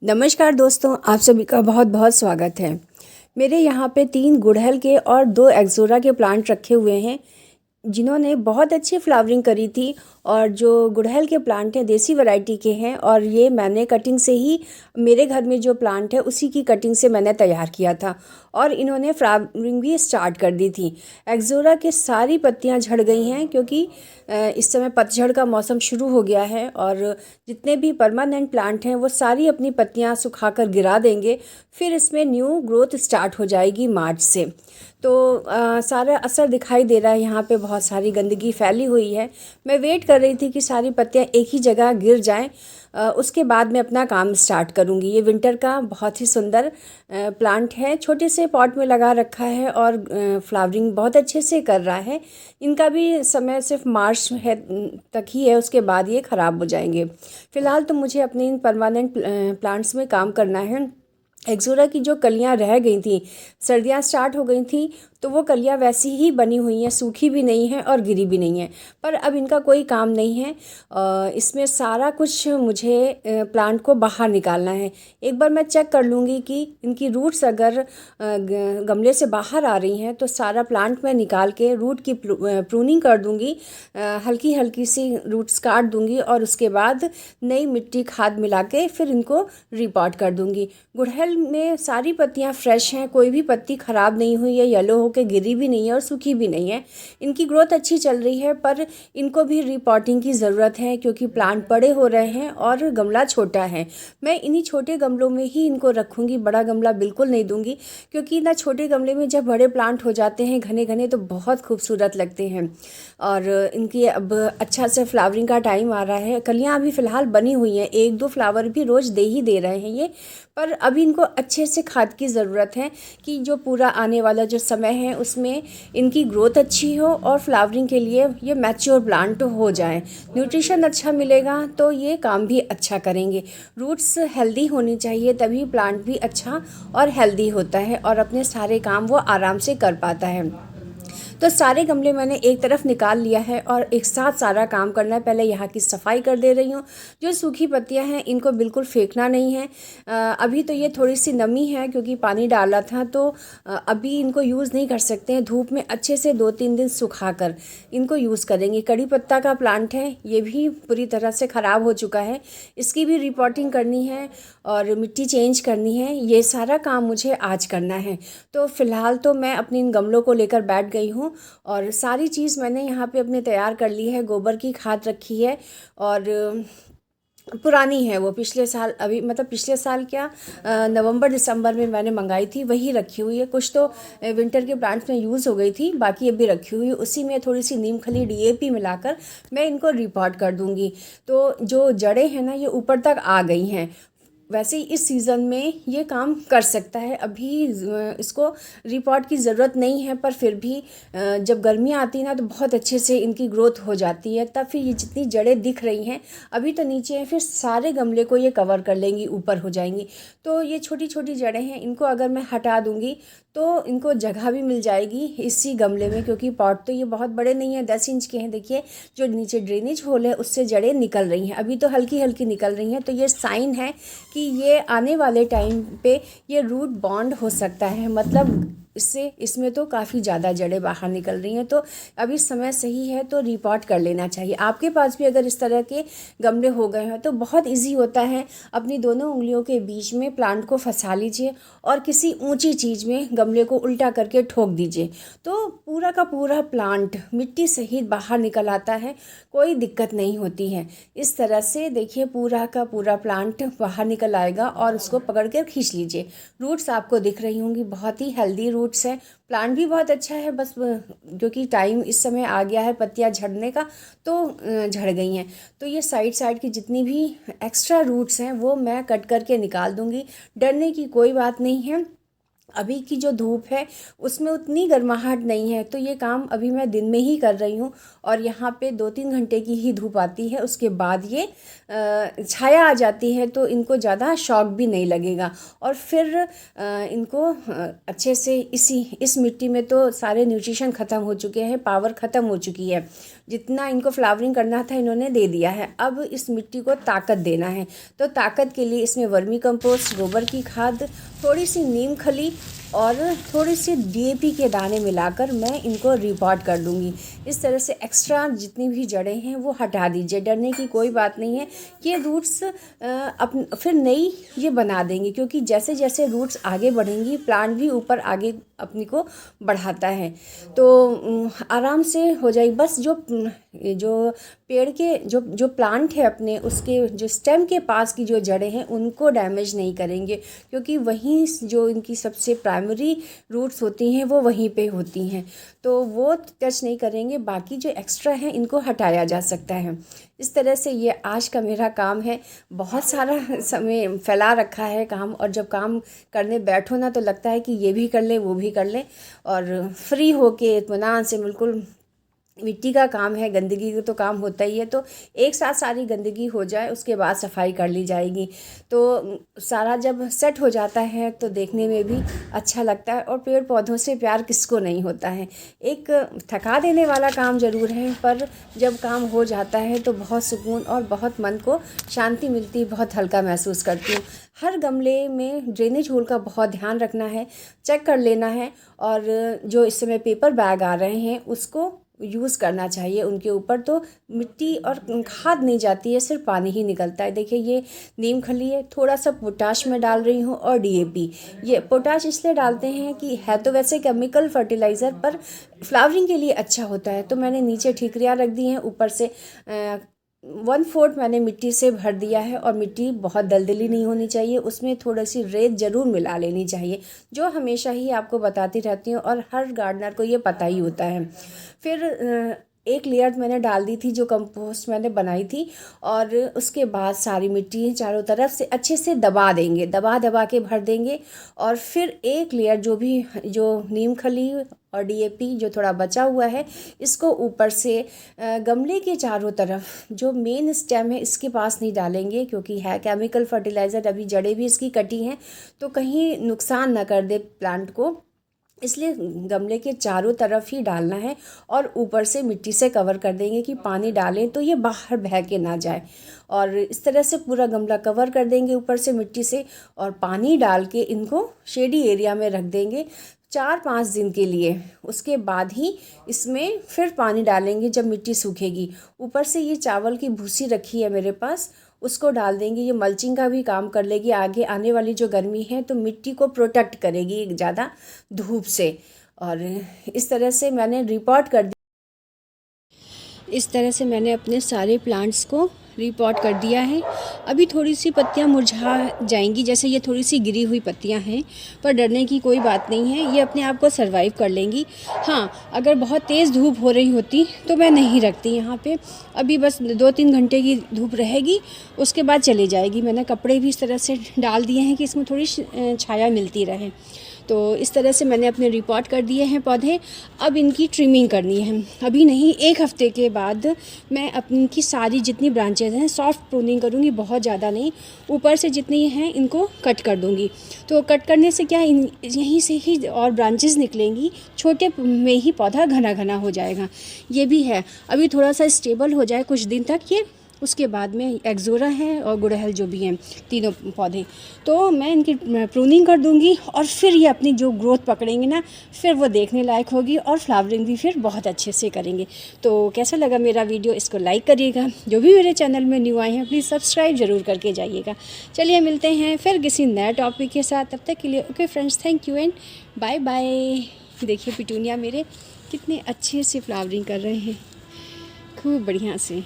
नमस्कार दोस्तों, आप सभी का बहुत बहुत स्वागत है। मेरे यहाँ पे 3 गुड़हल के और 2 एक्सोरा के प्लांट रखे हुए हैं जिन्होंने बहुत अच्छी फ्लावरिंग करी थी। और जो गुड़हल के प्लांट हैं देसी वैरायटी के हैं और ये मैंने कटिंग से ही मेरे घर में जो प्लांट है उसी की कटिंग से मैंने तैयार किया था और इन्होंने फ्लावरिंग भी स्टार्ट कर दी थी। एक्सोरा की सारी पत्तियां झड़ गई हैं क्योंकि इस समय पतझड़ का मौसम शुरू हो गया है और जितने भी परमानेंट प्लांट हैं वो सारी अपनी पत्तियां सुखाकर गिरा देंगे। फिर इसमें न्यू ग्रोथ स्टार्ट हो जाएगी मार्च से। तो सारा असर दिखाई दे रहा है। यहाँ पे बहुत सारी गंदगी फैली हुई है। मैं वेट कर रही थी कि सारी पत्तियाँ एक ही जगह गिर जाएं, उसके बाद मैं अपना काम स्टार्ट करूँगी। ये विंटर का बहुत ही सुंदर प्लांट है, छोटे से पॉट में लगा रखा है और फ्लावरिंग बहुत अच्छे से कर रहा है। इनका भी समय सिर्फ मार्च है तक ही है, उसके बाद ये ख़राब हो जाएंगे। फ़िलहाल तो मुझे अपने इन परमानेंट प्लांट्स में काम करना है। एक्सोरा की जो कलियां रह गई थी, सर्दियां स्टार्ट हो गई थी तो वो कलियां वैसी ही बनी हुई हैं, सूखी भी नहीं हैं और गिरी भी नहीं हैं। पर अब इनका कोई काम नहीं है। इसमें सारा कुछ मुझे प्लांट को बाहर निकालना है। एक बार मैं चेक कर लूँगी कि इनकी रूट्स अगर गमले से बाहर आ रही हैं तो सारा प्लांट मैं निकाल के रूट की प्रूनिंग कर दूँगी। हल्की हल्की सी रूट्स काट दूँगी और उसके बाद नई मिट्टी खाद मिला के फिर इनको रिपॉट कर दूँगी। गुड़हल में सारी पत्तियां फ्रेश हैं, कोई भी पत्ती ख़राब नहीं हुई है, येलो होके गिरी भी नहीं है और सूखी भी नहीं है। इनकी ग्रोथ अच्छी चल रही है पर इनको भी रिपॉटिंग की ज़रूरत है क्योंकि प्लांट बड़े हो रहे हैं और गमला छोटा है। मैं इन्हीं छोटे गमलों में ही इनको रखूँगी, बड़ा गमला बिल्कुल नहीं दूँगी क्योंकि ना छोटे गमले में जब बड़े प्लांट हो जाते हैं घने घने तो बहुत खूबसूरत लगते हैं। और इनकी अब अच्छा से फ्लावरिंग का टाइम आ रहा है। कलियाँ अभी फ़िलहाल बनी हुई हैं, 1-2 फ्लावर भी रोज़ दे ही दे रहे हैं ये। पर अभी इनको अच्छे से खाद की ज़रूरत है कि जो पूरा आने वाला जो समय है उसमें इनकी ग्रोथ अच्छी हो और फ्लावरिंग के लिए ये मैच्योर प्लांट हो जाए। न्यूट्रिशन अच्छा मिलेगा तो ये काम भी अच्छा करेंगे। रूट्स हेल्दी होनी चाहिए तभी प्लांट भी अच्छा और हेल्दी होता है और अपने सारे काम वो आराम से कर पाता है। तो सारे गमले मैंने एक तरफ निकाल लिया है और एक साथ सारा काम करना है। पहले यहाँ की सफाई कर दे रही हूँ। जो सूखी पत्तियाँ हैं इनको बिल्कुल फेंकना नहीं है। अभी तो ये थोड़ी सी नमी है क्योंकि पानी डाला था तो अभी इनको यूज़ नहीं कर सकते हैं। धूप में अच्छे से 2-3 दिन सुखा कर इनको यूज़ करेंगे। कड़ी पत्ता का प्लांट है, ये भी पूरी तरह से ख़राब हो चुका है। इसकी भी रिपोर्टिंग करनी है और मिट्टी चेंज करनी है। ये सारा काम मुझे आज करना है। तो फ़िलहाल तो मैं अपने इन गमलों को लेकर बैठ गई हूँ और सारी चीज़ मैंने यहाँ पे अपने तैयार कर ली है। गोबर की खाद रखी है और पुरानी है वो, पिछले साल अभी मतलब पिछले साल क्या नवंबर दिसंबर में मैंने मंगाई थी, वही रखी हुई है। कुछ तो विंटर के प्लांट्स में यूज़ हो गई थी, बाकी अभी रखी हुई है। उसी में थोड़ी सी नीम खली डीएपी मिलाकर मैं इनको रिपोर्ट कर दूँगी। तो जो जड़ें हैं ना ये ऊपर तक आ गई हैं। वैसे ही इस सीज़न में ये काम कर सकता है। अभी इसको रिपोर्ट की ज़रूरत नहीं है पर फिर भी जब गर्मियाँ आती है ना तो बहुत अच्छे से इनकी ग्रोथ हो जाती है। तब फिर ये जितनी जड़ें दिख रही हैं अभी तो नीचे हैं, फिर सारे गमले को ये कवर कर लेंगी, ऊपर हो जाएंगी। तो ये छोटी छोटी जड़ें हैं, इनको अगर मैं हटा दूँगी तो इनको जगह भी मिल जाएगी इसी गमले में क्योंकि पॉट तो ये बहुत बड़े नहीं हैं, 10 इंच के हैं। देखिए जो नीचे ड्रेनेज होल है उससे जड़ें निकल रही हैं, अभी तो हल्की हल्की निकल रही हैं। तो ये साइन है कि ये आने वाले टाइम पे ये रूट बॉन्ड हो सकता है, मतलब इसमें तो काफ़ी ज़्यादा जड़ें बाहर निकल रही हैं। तो अभी समय सही है तो रिपोर्ट कर लेना चाहिए। आपके पास भी अगर इस तरह के गमले हो गए हैं तो बहुत इजी होता है, अपनी दोनों उंगलियों के बीच में प्लांट को फंसा लीजिए और किसी ऊंची चीज़ में गमले को उल्टा करके ठोक दीजिए तो पूरा का पूरा प्लांट मिट्टी सहित बाहर निकल आता है, कोई दिक्कत नहीं होती है। इस तरह से देखिए पूरा का पूरा प्लांट बाहर निकल आएगा और उसको पकड़ कर खींच लीजिए। रूट्स आपको दिख रही होंगी, बहुत ही हेल्दी रूट्स है। प्लांट भी बहुत अच्छा है, बस क्योंकि टाइम इस समय आ गया है पत्तियां झड़ने का तो झड़ गई हैं। तो ये साइड साइड की जितनी भी एक्स्ट्रा रूट्स हैं वो मैं कट करके निकाल दूंगी। डरने की कोई बात नहीं है। अभी की जो धूप है उसमें उतनी गर्माहट नहीं है तो ये काम अभी मैं दिन में ही कर रही हूँ और यहाँ पे 2-3 घंटे की ही धूप आती है, उसके बाद ये छाया आ जाती है तो इनको ज़्यादा शॉक भी नहीं लगेगा। और फिर इनको अच्छे से इस मिट्टी में तो सारे न्यूट्रिशन ख़त्म हो चुके हैं, पावर ख़त्म हो चुकी है। जितना इनको फ्लावरिंग करना था इन्होंने दे दिया है। अब इस मिट्टी को ताकत देना है, तो ताकत के लिए इसमें वर्मी कंपोस्ट, गोबर की खाद, थोड़ी सी नीम खली और थोड़ी सी डीएपी के दाने मिलाकर मैं इनको रिपॉट कर दूँगी। इस तरह से एक्स्ट्रा जितनी भी जड़ें हैं वो हटा दीजिए, डरने की कोई बात नहीं है। ये रूट्स फिर नई ये बना देंगी, क्योंकि जैसे जैसे रूट्स आगे बढ़ेंगी प्लांट भी ऊपर आगे अपनी को बढ़ाता है, तो आराम से हो जाएगी। बस जो पेड़ के जो प्लांट है अपने, उसके जो स्टेम के पास की जो जड़ें हैं उनको डैमेज नहीं करेंगे, क्योंकि वहीं जो इनकी सबसे प्राइमरी रूट्स होती हैं वो वहीं पे होती हैं, तो वो टच नहीं करेंगे। बाकी जो एक्स्ट्रा है इनको हटाया जा सकता है। इस तरह से ये आज का मेरा काम है। बहुत सारा समय फैला रखा है काम, और जब काम करने बैठो ना तो लगता है कि ये भी कर लें वो भी कर लें, और फ्री होके इत्मीनान से बिल्कुल। मिट्टी का काम है, गंदगी का तो काम होता ही है, तो एक साथ सारी गंदगी हो जाए उसके बाद सफाई कर ली जाएगी, तो सारा जब सेट हो जाता है तो देखने में भी अच्छा लगता है। और पेड़ पौधों से प्यार किसको नहीं होता है। एक थका देने वाला काम ज़रूर है, पर जब काम हो जाता है तो बहुत सुकून और बहुत मन को शांति मिलती, बहुत हल्का महसूस करती हूँ। हर गमले में ड्रेनेज होल का बहुत ध्यान रखना है, चेक कर लेना है, और जो इस समय पेपर बैग आ रहे हैं उसको यूज़ करना चाहिए। उनके ऊपर तो मिट्टी और खाद नहीं जाती है, सिर्फ पानी ही निकलता है। देखिए ये नीम खली है, थोड़ा सा पोटाश में डाल रही हूँ और डीएपी। ये पोटाश इसलिए डालते हैं कि है तो वैसे केमिकल फर्टिलाइज़र, पर फ्लावरिंग के लिए अच्छा होता है। तो मैंने नीचे ठीकरियाँ रख दी हैं, ऊपर से 1/4 मैंने मिट्टी से भर दिया है, और मिट्टी बहुत दलदली नहीं होनी चाहिए, उसमें थोड़ी सी रेत ज़रूर मिला लेनी चाहिए, जो हमेशा ही आपको बताती रहती हूँ और हर गार्डनर को ये पता ही होता है। फिर एक लेयर मैंने डाल दी थी जो कंपोस्ट मैंने बनाई थी, और उसके बाद सारी मिट्टी चारों तरफ से अच्छे से दबा देंगे, दबा दबा के भर देंगे। और फिर एक लेयर जो नीम खली और डीएपी जो थोड़ा बचा हुआ है, इसको ऊपर से गमले के चारों तरफ जो मेन स्टेम है इसके पास नहीं डालेंगे, क्योंकि है केमिकल फर्टिलाइज़र, अभी जड़ें भी इसकी कटी हैं, तो कहीं नुकसान ना कर दे प्लांट को, इसलिए गमले के चारों तरफ ही डालना है। और ऊपर से मिट्टी से कवर कर देंगे कि पानी डालें तो ये बाहर बह के ना जाए, और इस तरह से पूरा गमला कवर कर देंगे ऊपर से मिट्टी से, और पानी डाल के इनको शेडी एरिया में रख देंगे 4-5 दिन के लिए। उसके बाद ही इसमें फिर पानी डालेंगे जब मिट्टी सूखेगी। ऊपर से ये चावल की भूसी रखी है मेरे पास, उसको डाल देंगे। ये मल्चिंग का भी काम कर लेगी, आगे आने वाली जो गर्मी है तो मिट्टी को प्रोटेक्ट करेगी ज़्यादा धूप से। और इस तरह से मैंने रिपोर्ट कर दी। इस तरह से मैंने अपने सारे प्लांट्स को रिपोर्ट कर दिया है। अभी थोड़ी सी पत्तियां मुरझा जाएंगी, जैसे ये थोड़ी सी गिरी हुई पत्तियां हैं, पर डरने की कोई बात नहीं है, ये अपने आप को सरवाइव कर लेंगी। हाँ, अगर बहुत तेज़ धूप हो रही होती तो मैं नहीं रखती यहाँ पे। अभी बस 2-3 घंटे की धूप रहेगी, उसके बाद चली जाएगी। मैंने कपड़े भी इस तरह से डाल दिए हैं कि इसमें थोड़ी छाया मिलती रहे। तो इस तरह से मैंने अपने रिपोर्ट कर दिए हैं पौधे। अब इनकी ट्रिमिंग करनी है, अभी नहीं, 1 हफ्ते के बाद मैं अपनी की सारी जितनी ब्रांचेज़ हैं सॉफ्ट प्रूनिंग करूँगी, बहुत ज़्यादा नहीं, ऊपर से जितनी हैं इनको कट कर दूँगी। तो कट करने से क्या, यहीं से ही और ब्रांचेज़ निकलेंगी, छोटे में ही पौधा घना घना हो जाएगा। ये भी है, अभी थोड़ा सा स्टेबल हो जाए कुछ दिन तक ये, उसके बाद में एक्ज़ोरा है और गुड़हल जो भी हैं, तीनों पौधे, तो मैं इनकी प्रूनिंग कर दूंगी, और फिर ये अपनी जो ग्रोथ पकड़ेंगे ना, फिर वो देखने लायक होगी, और फ्लावरिंग भी फिर बहुत अच्छे से करेंगे। तो कैसा लगा मेरा वीडियो, इसको लाइक करिएगा। जो भी मेरे चैनल में न्यू आए हैं प्लीज़ सब्सक्राइब ज़रूर करके जाइएगा। चलिए मिलते हैं फिर किसी नए टॉपिक के साथ, तब तक के लिए okay friends, thank you and bye bye. देखिए पिटूनिया मेरे कितने अच्छे से फ्लावरिंग कर रहे हैं, खूब बढ़िया से।